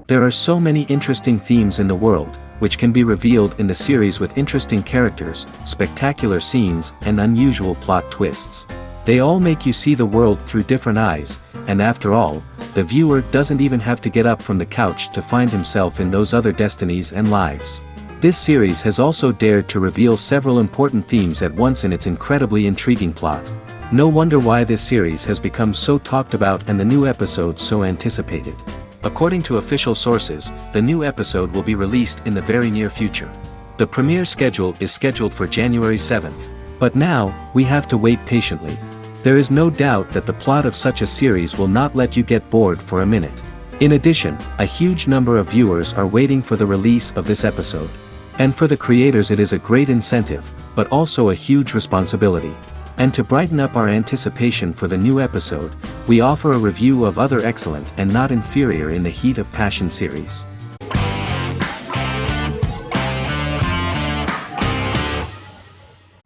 There are so many interesting themes in the world, which can be revealed in the series with interesting characters, spectacular scenes, and unusual plot twists. They all make you see the world through different eyes, and after all, the viewer doesn't even have to get up from the couch to find himself in those other destinies and lives. This series has also dared to reveal several important themes at once in its incredibly intriguing plot. No wonder why this series has become so talked about and the new episodes so anticipated. According to official sources, the new episode will be released in the very near future. The premiere schedule is scheduled for January 7th. But now, we have to wait patiently. There is no doubt that the plot of such a series will not let you get bored for a minute. In addition, a huge number of viewers are waiting for the release of this episode. And for the creators it is a great incentive, but also a huge responsibility. And to brighten up our anticipation for the new episode, we offer a review of other excellent and not inferior in the Heat of Passion series.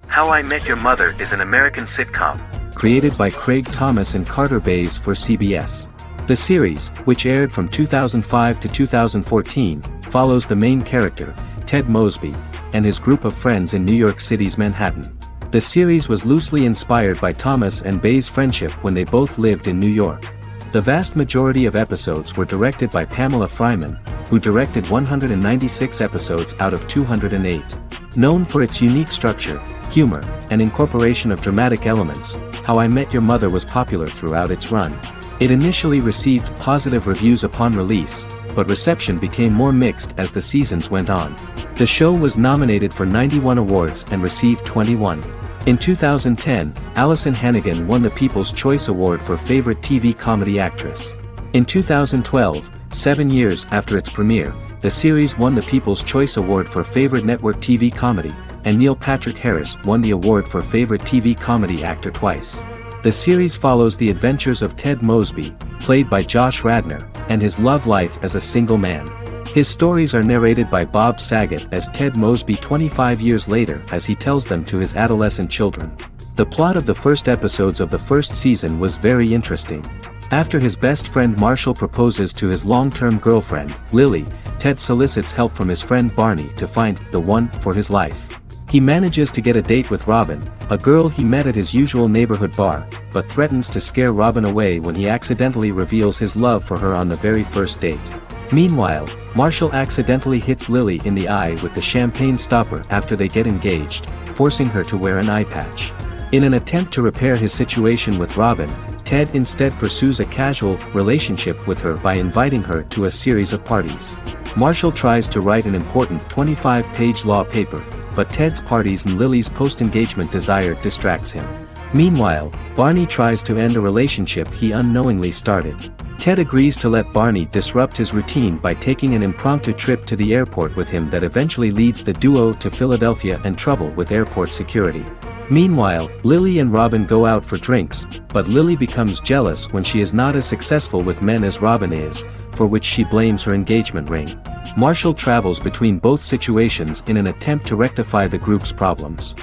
How I Met Your Mother is an American sitcom, created by Craig Thomas and Carter Bays for CBS. The series, which aired from 2005 to 2014, follows the main character, Ted Mosby, and his group of friends in New York City's Manhattan. The series was loosely inspired by Thomas and Bays' friendship when they both lived in New York. The vast majority of episodes were directed by Pamela Fryman, who directed 196 episodes out of 208. Known for its unique structure, humor, and incorporation of dramatic elements, How I Met Your Mother was popular throughout its run. It initially received positive reviews upon release, but reception became more mixed as the seasons went on. The show was nominated for 91 awards and received 21. In 2010, Allison Hannigan won the People's Choice Award for Favorite TV Comedy Actress. In 2012, 7 years after its premiere, the series won the People's Choice Award for Favorite Network TV Comedy, and Neil Patrick Harris won the award for Favorite TV Comedy Actor twice. The series follows the adventures of Ted Mosby, played by Josh Radnor, and his love life as a single man. His stories are narrated by Bob Saget as Ted Mosby 25 years later as he tells them to his adolescent children. The plot of the first episodes of the first season was very interesting. After his best friend Marshall proposes to his long-term girlfriend, Lily, Ted solicits help from his friend Barney to find the one for his life. He manages to get a date with Robin, a girl he met at his usual neighborhood bar, but threatens to scare Robin away when he accidentally reveals his love for her on the very first date. Meanwhile, Marshall accidentally hits Lily in the eye with the champagne stopper after they get engaged, forcing her to wear an eye patch. In an attempt to repair his situation with Robin, Ted instead pursues a casual relationship with her by inviting her to a series of parties. Marshall tries to write an important 25-page law paper, but Ted's parties and Lily's post-engagement desire distracts him. Meanwhile, Barney tries to end a relationship he unknowingly started. Ted agrees to let Barney disrupt his routine by taking an impromptu trip to the airport with him that eventually leads the duo to Philadelphia and trouble with airport security. Meanwhile, Lily and Robin go out for drinks, but Lily becomes jealous when she is not as successful with men as Robin is, for which she blames her engagement ring. Marshall travels between both situations in an attempt to rectify the group's problems.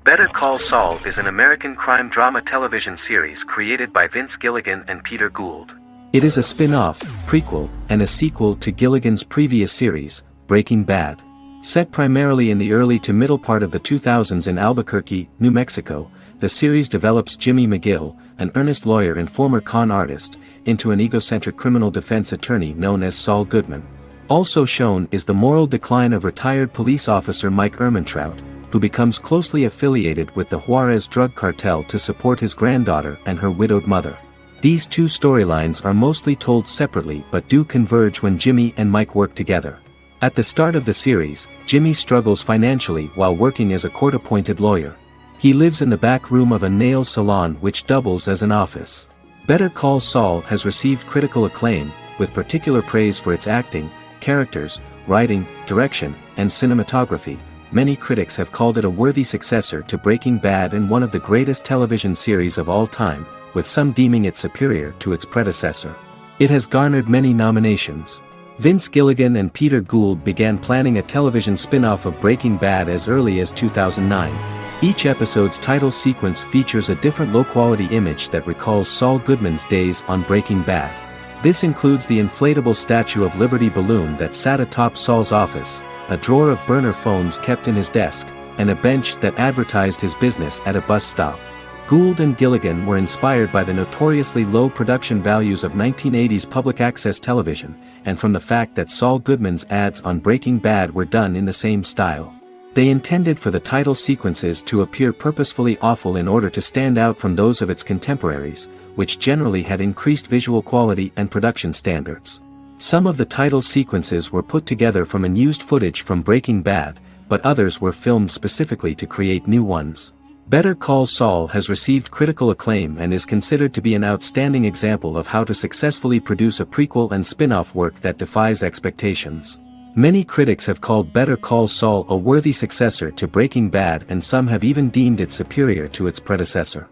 Better Call Saul is an American crime drama television series created by Vince Gilligan and Peter Gould. It is a spin-off, prequel, and a sequel to Gilligan's previous series, Breaking Bad. Set primarily in the early to middle part of the 2000s in Albuquerque, New Mexico, the series develops Jimmy McGill, an earnest lawyer and former con artist, into an egocentric criminal defense attorney known as Saul Goodman. Also shown is the moral decline of retired police officer Mike Ehrmantraut, who becomes closely affiliated with the Juarez drug cartel to support his granddaughter and her widowed mother. These two storylines are mostly told separately but do converge when Jimmy and Mike work together. At the start of the series, Jimmy struggles financially while working as a court-appointed lawyer. He lives in the back room of a nail salon which doubles as an office. Better Call Saul has received critical acclaim, with particular praise for its acting, characters, writing, direction, and cinematography. Many critics have called it a worthy successor to Breaking Bad and one of the greatest television series of all time, with some deeming it superior to its predecessor. It has garnered many nominations. Vince Gilligan and Peter Gould began planning a television spin-off of Breaking Bad as early as 2009. Each episode's title sequence features a different low-quality image that recalls Saul Goodman's days on Breaking Bad. This includes the inflatable Statue of Liberty balloon that sat atop Saul's office, a drawer of burner phones kept in his desk, and a bench that advertised his business at a bus stop. Gould and Gilligan were inspired by the notoriously low production values of 1980s public access television, and from the fact that Saul Goodman's ads on Breaking Bad were done in the same style. They intended for the title sequences to appear purposefully awful in order to stand out from those of its contemporaries, which generally had increased visual quality and production standards. Some of the title sequences were put together from unused footage from Breaking Bad, but others were filmed specifically to create new ones. Better Call Saul has received critical acclaim and is considered to be an outstanding example of how to successfully produce a prequel and spin-off work that defies expectations. Many critics have called Better Call Saul a worthy successor to Breaking Bad, and some have even deemed it superior to its predecessor.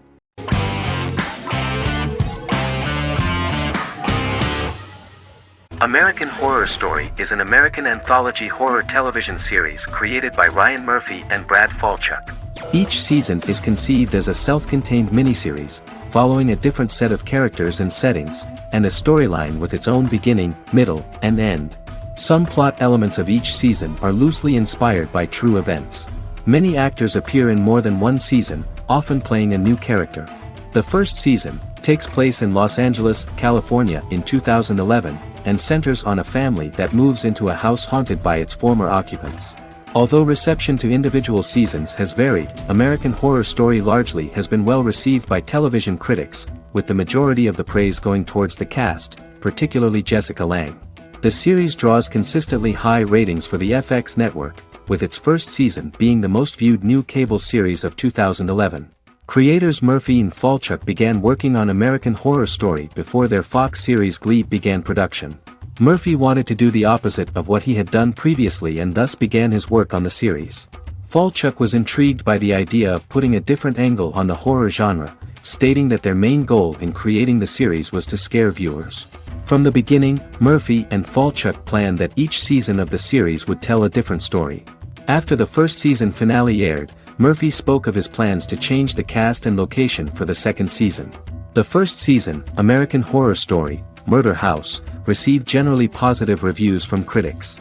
American Horror Story is an American anthology horror television series created by Ryan Murphy and Brad Falchuk. Each season is conceived as a self-contained miniseries, following a different set of characters and settings, and a storyline with its own beginning, middle, and end. Some plot elements of each season are loosely inspired by true events. Many actors appear in more than one season, often playing a new character. The first season takes place in Los Angeles, California in 2011, and centers on a family that moves into a house haunted by its former occupants. Although reception to individual seasons has varied, American Horror Story largely has been well received by television critics, with the majority of the praise going towards the cast, particularly Jessica Lange. The series draws consistently high ratings for the FX network, with its first season being the most viewed new cable series of 2011. Creators Murphy and Falchuk began working on American Horror Story before their Fox series Glee began production. Murphy wanted to do the opposite of what he had done previously and thus began his work on the series. Falchuk was intrigued by the idea of putting a different angle on the horror genre, stating that their main goal in creating the series was to scare viewers. From the beginning, Murphy and Falchuk planned that each season of the series would tell a different story. After the first season finale aired, Murphy spoke of his plans to change the cast and location for the second season. The first season, American Horror Story, Murder House, received generally positive reviews from critics.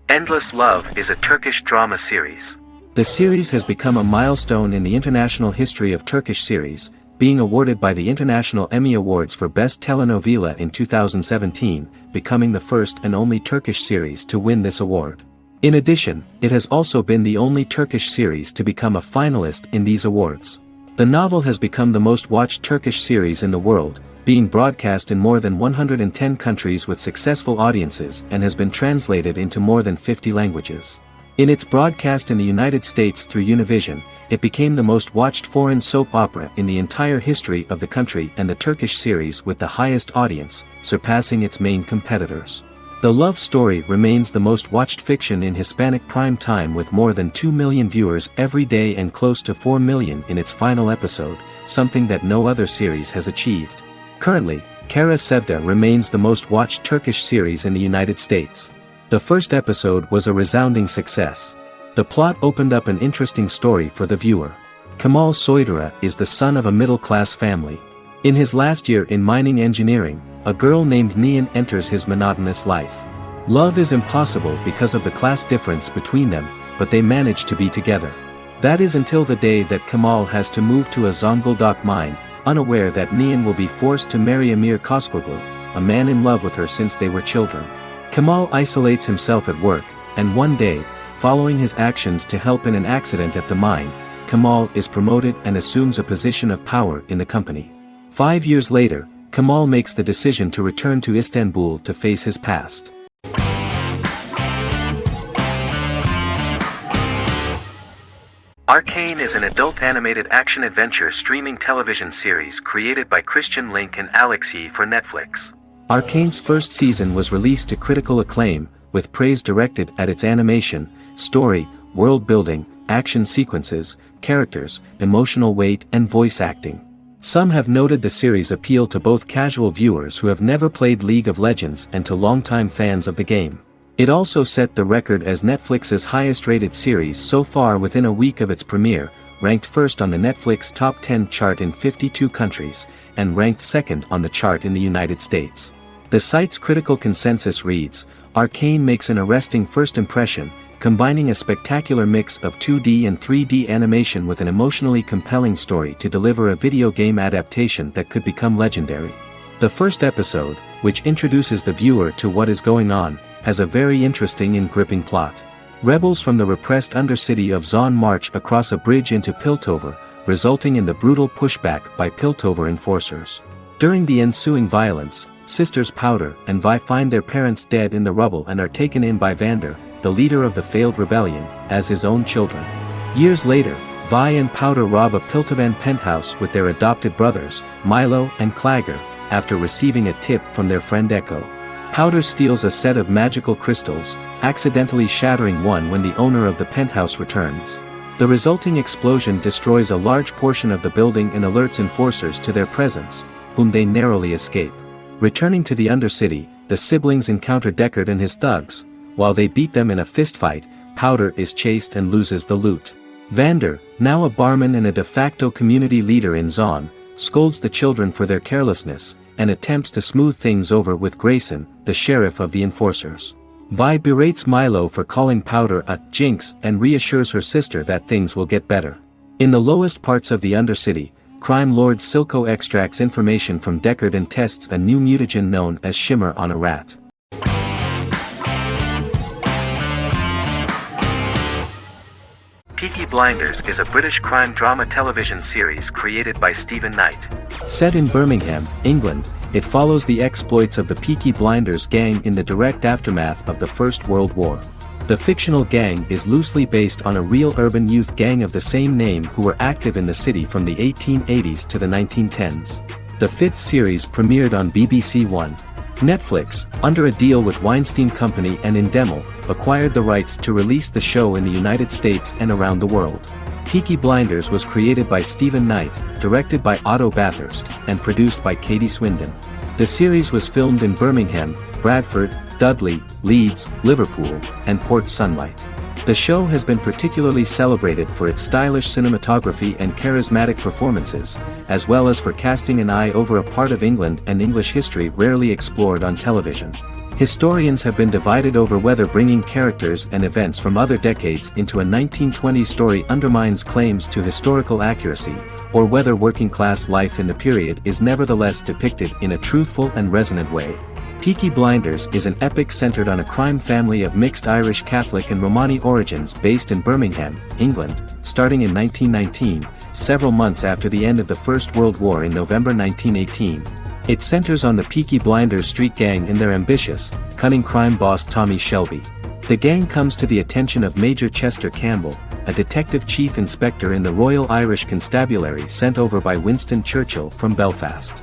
Endless Love is a Turkish drama series. The series has become a milestone in the international history of Turkish series, being awarded by the International Emmy Awards for Best Telenovela in 2017, becoming the first and only Turkish series to win this award. In addition, it has also been the only Turkish series to become a finalist in these awards. The novel has become the most watched Turkish series in the world, being broadcast in more than 110 countries with successful audiences, and has been translated into more than 50 languages. In its broadcast in the United States through Univision, it became the most watched foreign soap opera in the entire history of the country and the Turkish series with the highest audience, surpassing its main competitors. The love story remains the most watched fiction in Hispanic prime time with more than 2 million viewers every day and close to 4 million in its final episode, something that no other series has achieved. Currently, Kara Sevda remains the most watched Turkish series in the United States. The first episode was a resounding success. The plot opened up an interesting story for the viewer. Kemal Soydura is the son of a middle-class family. In his last year in mining engineering, a girl named Nihan enters his monotonous life. Love is impossible because of the class difference between them, but they manage to be together. That is until the day that Kemal has to move to a Zonguldak mine, unaware that Nihan will be forced to marry Amir Koskoglu, a man in love with her since they were children. Kemal isolates himself at work, and one day, following his actions to help in an accident at the mine, Kemal is promoted and assumes a position of power in the company. 5 years later, Kemal makes the decision to return to Istanbul to face his past. Arcane is an adult animated action-adventure streaming television series created by Christian Link and Alex Yee for Netflix. Arcane's first season was released to critical acclaim, with praise directed at its animation, story, world-building, action sequences, characters, emotional weight and voice acting. Some have noted the series' appeal to both casual viewers who have never played League of Legends and to longtime fans of the game. It also set the record as Netflix's highest-rated series so far within a week of its premiere, ranked first on the Netflix Top 10 chart in 52 countries, and ranked second on the chart in the United States. The site's critical consensus reads, "Arcane makes an arresting first impression, combining a spectacular mix of 2D and 3D animation with an emotionally compelling story to deliver a video game adaptation that could become legendary." The first episode, which introduces the viewer to what is going on, has a very interesting and gripping plot. Rebels from the repressed undercity of Zon march across a bridge into Piltover, resulting in the brutal pushback by Piltover enforcers. During the ensuing violence, sisters Powder and Vi find their parents dead in the rubble and are taken in by Vander, the leader of the failed rebellion, as his own children. Years later, Vi and Powder rob a Piltovan penthouse with their adopted brothers, Milo and Clagger, after receiving a tip from their friend Echo. Powder steals a set of magical crystals, accidentally shattering one when the owner of the penthouse returns. The resulting explosion destroys a large portion of the building and alerts enforcers to their presence, whom they narrowly escape. Returning to the Undercity, the siblings encounter Deckard and his thugs. While they beat them in a fistfight, Powder is chased and loses the loot. Vander, now a barman and a de facto community leader in Zon, scolds the children for their carelessness, and attempts to smooth things over with Grayson, the sheriff of the enforcers. Vi berates Milo for calling Powder a jinx and reassures her sister that things will get better. In the lowest parts of the Undercity, crime lord Silco extracts information from Deckard and tests a new mutagen known as Shimmer on a rat. Peaky Blinders is a British crime drama television series created by Stephen Knight. Set in Birmingham, England, it follows the exploits of the Peaky Blinders gang in the direct aftermath of the First World War. The fictional gang is loosely based on a real urban youth gang of the same name who were active in the city from the 1880s to the 1910s. The fifth series premiered on BBC One. Netflix, under a deal with Weinstein Company and Endemol, acquired the rights to release the show in the United States and around the world. Peaky Blinders was created by Stephen Knight, directed by Otto Bathurst, and produced by Katie Swindon. The series was filmed in Birmingham, Bradford, Dudley, Leeds, Liverpool, and Port Sunlight. The show has been particularly celebrated for its stylish cinematography and charismatic performances, as well as for casting an eye over a part of England and English history rarely explored on television. Historians have been divided over whether bringing characters and events from other decades into a 1920s story undermines claims to historical accuracy, or whether working-class life in the period is nevertheless depicted in a truthful and resonant way. Peaky Blinders is an epic centered on a crime family of mixed Irish Catholic and Romani origins based in Birmingham, England, starting in 1919, several months after the end of the First World War in November 1918. It centers on the Peaky Blinders street gang and their ambitious, cunning crime boss Tommy Shelby. The gang comes to the attention of Major Chester Campbell, a detective chief inspector in the Royal Irish Constabulary sent over by Winston Churchill from Belfast.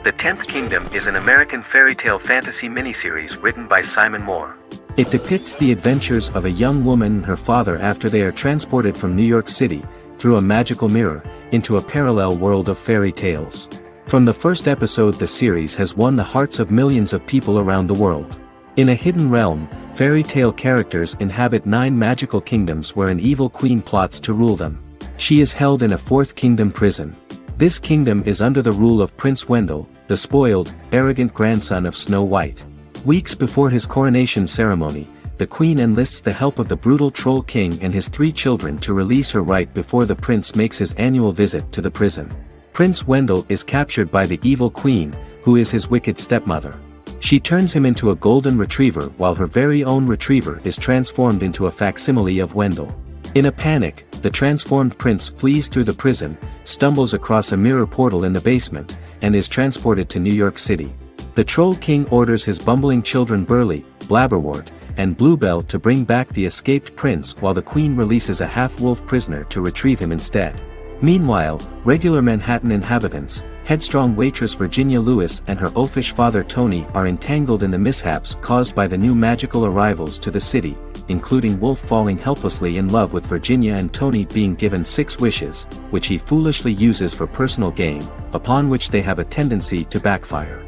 The Tenth Kingdom is an American fairy tale fantasy miniseries written by Simon Moore. It depicts the adventures of a young woman and her father after they are transported from New York City, through a magical mirror, into a parallel world of fairy tales. From the first episode, the series has won the hearts of millions of people around the world. In a hidden realm, fairy tale characters inhabit 9 magical kingdoms where an evil queen plots to rule them. She is held in a fourth kingdom prison. This kingdom is under the rule of Prince Wendell, the spoiled, arrogant grandson of Snow White. Weeks before his coronation ceremony, the queen enlists the help of the brutal Troll King and his 3 children to release her right before the prince makes his annual visit to the prison. Prince Wendell is captured by the evil queen, who is his wicked stepmother. She turns him into a golden retriever while her very own retriever is transformed into a facsimile of Wendell. In a panic, the transformed prince flees through the prison, stumbles across a mirror portal in the basement, and is transported to New York City. The Troll King orders his bumbling children Burley, Blabberwort, and Bluebell to bring back the escaped prince while the queen releases a half-wolf prisoner to retrieve him instead. Meanwhile, regular Manhattan inhabitants, headstrong waitress Virginia Lewis and her oafish father Tony are entangled in the mishaps caused by the new magical arrivals to the city, including Wolf falling helplessly in love with Virginia and Tony being given 6 wishes, which he foolishly uses for personal gain, upon which they have a tendency to backfire.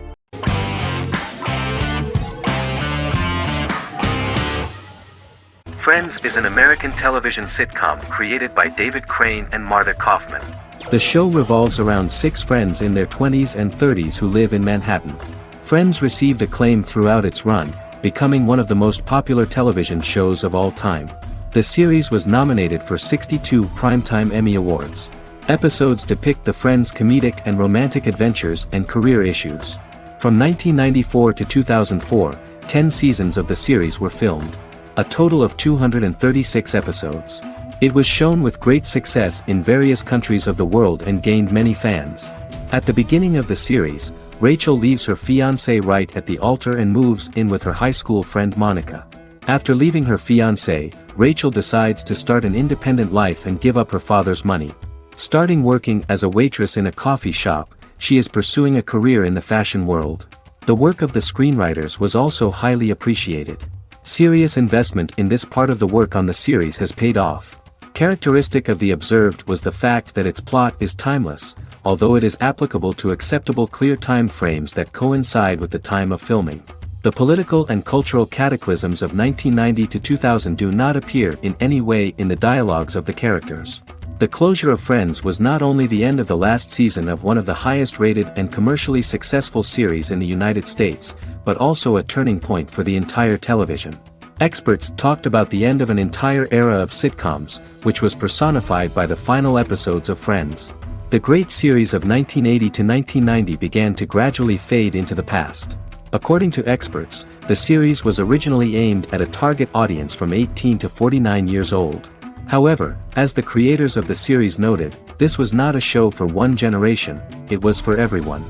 Friends is an American television sitcom created by David Crane and Marta Kaufman. The show revolves around 6 friends in their 20s and 30s who live in Manhattan. Friends received acclaim throughout its run, becoming one of the most popular television shows of all time. The series was nominated for 62 Primetime Emmy Awards. Episodes depict the friends' comedic and romantic adventures and career issues. From 1994 to 2004, 10 seasons of the series were filmed. A total of 236 episodes. It was shown with great success in various countries of the world and gained many fans. At the beginning of the series, Rachel leaves her fiancé right at the altar and moves in with her high school friend Monica. After leaving her fiancé, Rachel decides to start an independent life and give up her father's money. Starting working as a waitress in a coffee shop, she is pursuing a career in the fashion world. The work of the screenwriters was also highly appreciated. Serious investment in this part of the work on the series has paid off. Characteristic of The Observed was the fact that its plot is timeless, although it is applicable to acceptable clear time frames that coincide with the time of filming. The political and cultural cataclysms of 1990 to 2000 do not appear in any way in the dialogues of the characters. The closure of Friends was not only the end of the last season of one of the highest-rated and commercially successful series in the United States, but also a turning point for the entire television. Experts talked about the end of an entire era of sitcoms, which was personified by the final episodes of Friends. The great series of 1980 to 1990 began to gradually fade into the past. According to experts, the series was originally aimed at a target audience from 18 to 49 years old. However, as the creators of the series noted, this was not a show for one generation, it was for everyone.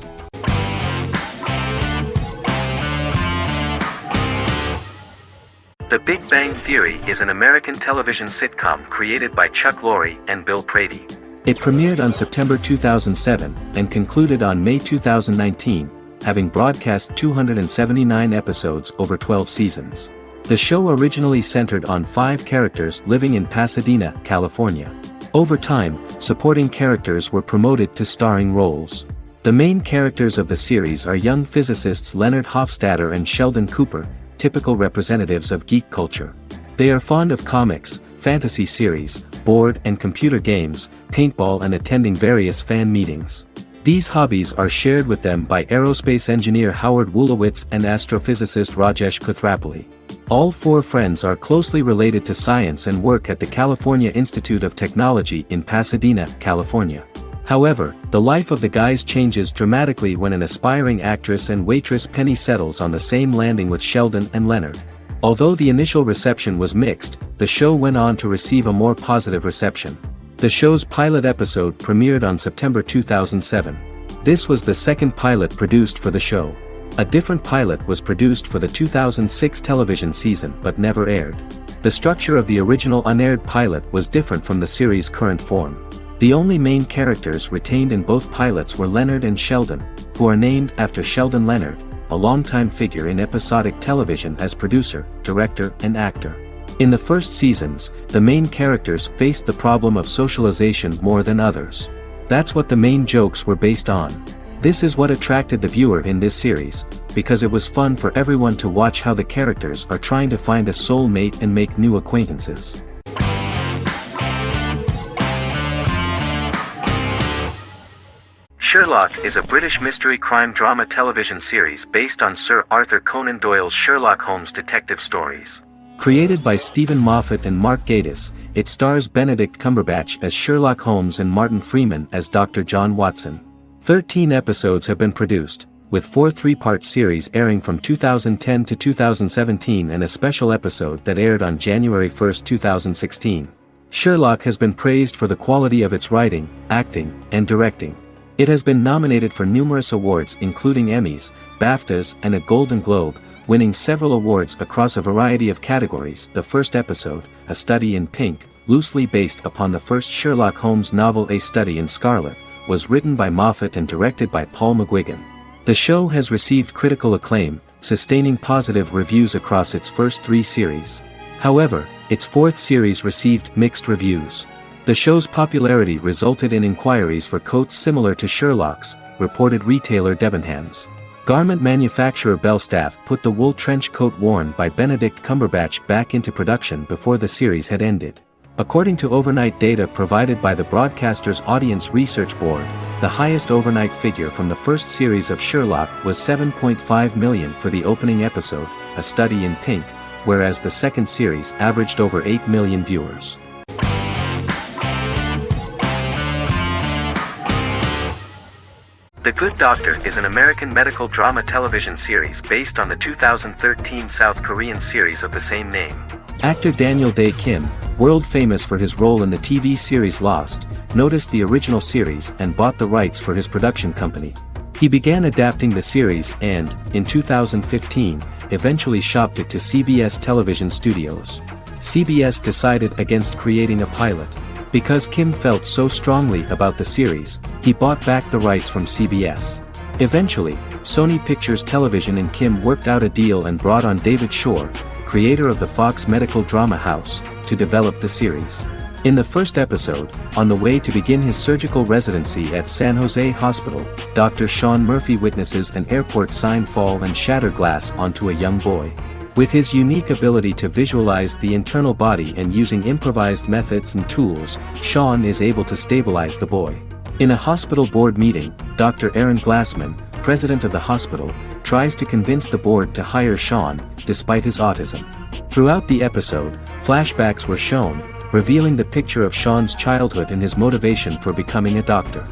The Big Bang Theory is an American television sitcom created by Chuck Lorre and Bill Prady. It premiered on September 2007 and concluded on May 2019, having broadcast 279 episodes over 12 seasons. The show originally centered on 5 characters living in Pasadena, California. Over time, supporting characters were promoted to starring roles. The main characters of the series are young physicists Leonard Hofstadter and Sheldon Cooper, typical representatives of geek culture. They are fond of comics, fantasy series, board and computer games, paintball and attending various fan meetings. These hobbies are shared with them by aerospace engineer Howard Wolowitz and astrophysicist Rajesh Kuthrapalli. All 4 friends are closely related to science and work at the California Institute of Technology in Pasadena, California. However, the life of the guys changes dramatically when an aspiring actress and waitress Penny settles on the same landing with Sheldon and Leonard. Although the initial reception was mixed, the show went on to receive a more positive reception. The show's pilot episode premiered on September 2007. This was the second pilot produced for the show. A different pilot was produced for the 2006 television season but never aired. The structure of the original unaired pilot was different from the series' current form. The only main characters retained in both pilots were Leonard and Sheldon, who are named after Sheldon Leonard, a longtime figure in episodic television as producer, director, and actor. In the first seasons, the main characters faced the problem of socialization more than others. That's what the main jokes were based on. This is what attracted the viewer in this series, because it was fun for everyone to watch how the characters are trying to find a soulmate and make new acquaintances. Sherlock is a British mystery crime drama television series based on Sir Arthur Conan Doyle's Sherlock Holmes detective stories. Created by Stephen Moffat and Mark Gatiss, it stars Benedict Cumberbatch as Sherlock Holmes and Martin Freeman as Dr. John Watson. 13 episodes have been produced, with 4 3-part series airing from 2010 to 2017 and a special episode that aired on January 1, 2016. Sherlock has been praised for the quality of its writing, acting, and directing. It has been nominated for numerous awards including Emmys, BAFTAs, and a Golden Globe, winning several awards across a variety of categories. The first episode, A Study in Pink, loosely based upon the first Sherlock Holmes novel A Study in Scarlet, was written by Moffat and directed by Paul McGuigan. The show has received critical acclaim, sustaining positive reviews across its first 3 series. However, its 4th series received mixed reviews. The show's popularity resulted in inquiries for coats similar to Sherlock's, reported retailer Debenhams. Garment manufacturer Belstaff put the wool trench coat worn by Benedict Cumberbatch back into production before the series had ended. According to overnight data provided by the broadcaster's Audience Research Board, the highest overnight figure from the first series of Sherlock was 7.5 million for the opening episode, A Study in Pink, whereas the second series averaged over 8 million viewers. The Good Doctor is an American medical drama television series based on the 2013 South Korean series of the same name. Actor Daniel Dae Kim, world famous for his role in the TV series Lost, noticed the original series and bought the rights for his production company. He began adapting the series and, in 2015, eventually shopped it to CBS Television Studios. CBS decided against creating a pilot. Because Kim felt so strongly about the series, he bought back the rights from CBS. Eventually, Sony Pictures Television and Kim worked out a deal and brought on David Shore, creator of the Fox medical drama house, to develop the series. In the first episode, on the way to begin his surgical residency at San Jose Hospital, Dr. Sean Murphy witnesses an airport sign fall and shatter glass onto a young boy. With his unique ability to visualize the internal body and using improvised methods and tools, Sean is able to stabilize the boy. In a hospital board meeting, Dr. Aaron Glassman, president of the hospital, tries to convince the board to hire Sean, despite his autism. Throughout the episode, flashbacks were shown, revealing the picture of Sean's childhood and his motivation for becoming a doctor.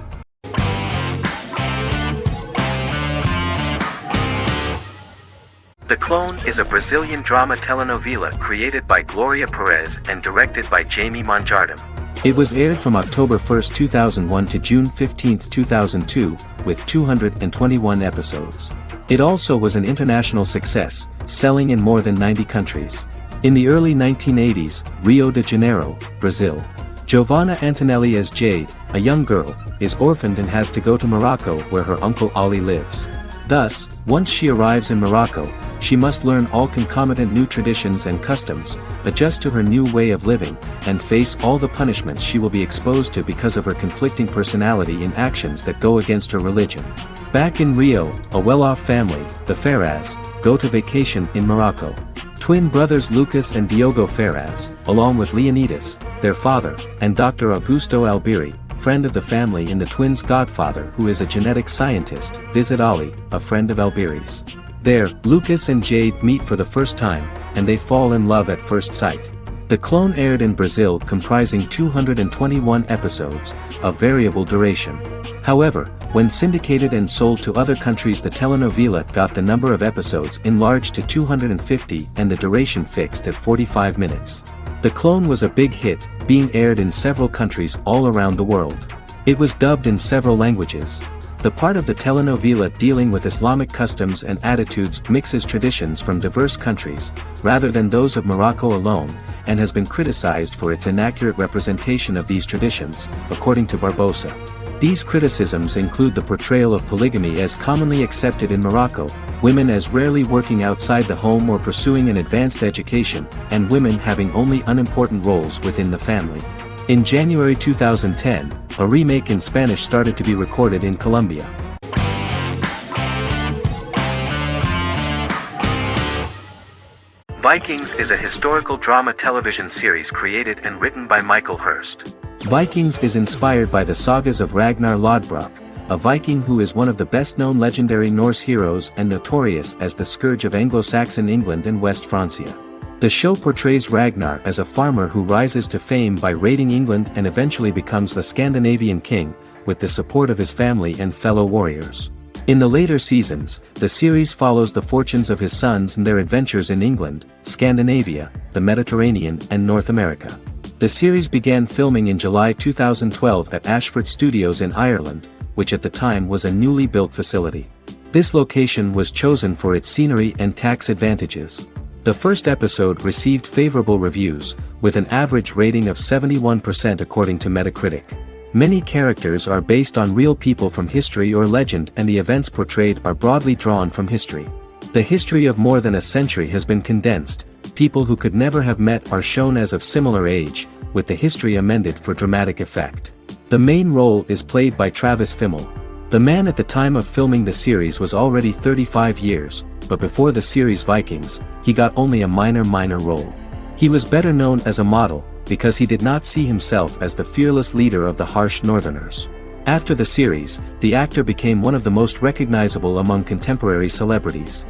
The Clone is a Brazilian drama telenovela created by Gloria Perez and directed by Jamie Monjardim. It was aired from October 1, 2001 to June 15, 2002, with 221 episodes. It also was an international success, selling in more than 90 countries. In the early 1980s, Rio de Janeiro, Brazil. Giovanna Antonelli as Jade, a young girl, is orphaned and has to go to Morocco where her uncle Ali lives. Thus, once she arrives in Morocco, she must learn all concomitant new traditions and customs, adjust to her new way of living, and face all the punishments she will be exposed to because of her conflicting personality and actions that go against her religion. Back in Rio, a well-off family, the Ferraz, go to vacation in Morocco. Twin brothers Lucas and Diogo Ferraz, along with Leonidas, their father, and Dr. Augusto Albiri, friend of the family and the twins' godfather who is a genetic scientist, visit Ali, a friend of Albiri's. There, Lucas and Jade meet for the first time, and they fall in love at first sight. The Clone aired in Brazil comprising 221 episodes, of variable duration. However, when syndicated and sold to other countries, the telenovela got the number of episodes enlarged to 250 and the duration fixed at 45 minutes. The Clone was a big hit, being aired in several countries all around the world. It was dubbed in several languages. The part of the telenovela dealing with Islamic customs and attitudes mixes traditions from diverse countries, rather than those of Morocco alone, and has been criticized for its inaccurate representation of these traditions, according to Barbosa. These criticisms include the portrayal of polygamy as commonly accepted in Morocco, women as rarely working outside the home or pursuing an advanced education, and women having only unimportant roles within the family. In January 2010, a remake in Spanish started to be recorded in Colombia. Vikings is a historical drama television series created and written by Michael Hurst. Vikings is inspired by the sagas of Ragnar Lodbrok, a Viking who is one of the best-known legendary Norse heroes and notorious as the scourge of Anglo-Saxon England and West Francia. The show portrays Ragnar as a farmer who rises to fame by raiding England and eventually becomes the Scandinavian king, with the support of his family and fellow warriors. In the later seasons, the series follows the fortunes of his sons and their adventures in England, Scandinavia, the Mediterranean and North America. The series began filming in July 2012 at Ashford Studios in Ireland, which at the time was a newly built facility. This location was chosen for its scenery and tax advantages. The first episode received favorable reviews, with an average rating of 71% according to Metacritic. Many characters are based on real people from history or legend, and the events portrayed are broadly drawn from history. The history of more than a century has been condensed. People who could never have met are shown as of similar age, with the history amended for dramatic effect. The main role is played by Travis Fimmel. The man at the time of filming the series was already 35 years, but before the series Vikings, he got only a minor role. He was better known as a model, because he did not see himself as the fearless leader of the harsh Northerners. After the series, the actor became one of the most recognizable among contemporary celebrities.